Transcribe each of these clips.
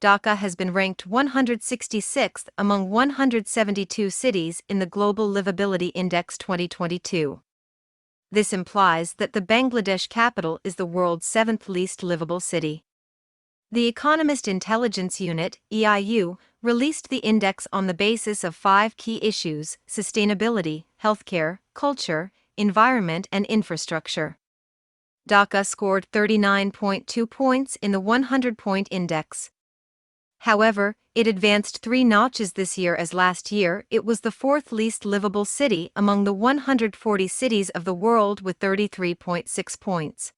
Dhaka has been ranked 166th among 172 cities in the Global Livability Index 2022. This implies that the Bangladesh capital is the world's seventh least livable city. The Economist Intelligence Unit, EIU, released the index on the basis of 5 key issues: sustainability, healthcare, culture, environment, and infrastructure. Dhaka scored 39.2 points in the 100-point index. However, it advanced 3 notches this year, as last year it was the 4th least livable city among the 140 cities of the world with 33.6 points.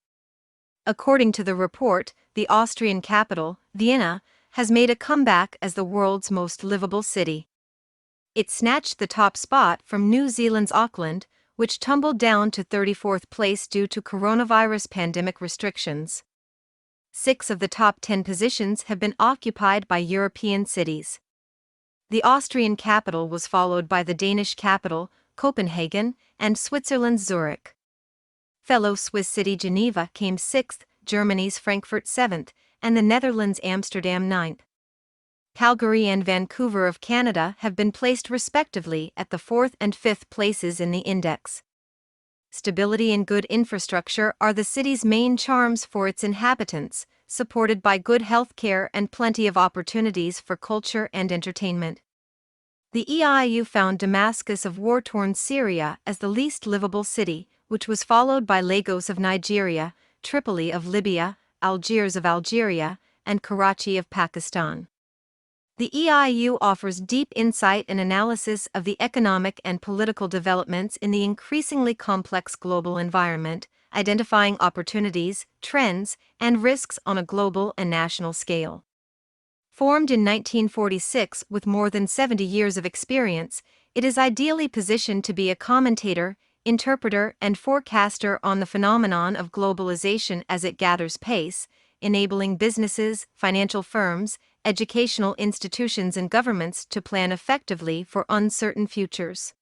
According to the report, the Austrian capital, Vienna, has made a comeback as the world's most livable city. It snatched the top spot from New Zealand's Auckland, which tumbled down to 34th place due to coronavirus pandemic restrictions. 6 of the top 10 positions have been occupied by European cities. The Austrian capital was followed by the Danish capital, Copenhagen, and Switzerland's Zurich. Fellow Swiss city Geneva came 6th, Germany's Frankfurt 7th, and the Netherlands' Amsterdam 9th. Calgary and Vancouver of Canada have been placed respectively at the 4th and 5th places in the index. Stability and good infrastructure are the city's main charms for its inhabitants, supported by good health care and plenty of opportunities for culture and entertainment. The EIU found Damascus of war-torn Syria as the least livable city, which was followed by Lagos of Nigeria, Tripoli of Libya, Algiers of Algeria, and Karachi of Pakistan. The EIU offers deep insight and analysis of the economic and political developments in the increasingly complex global environment, identifying opportunities, trends, and risks on a global and national scale. Formed in 1946 with more than 70 years of experience, it is ideally positioned to be a commentator, interpreter, and forecaster on the phenomenon of globalization as it gathers pace, enabling businesses, financial firms, educational institutions, and governments to plan effectively for uncertain futures.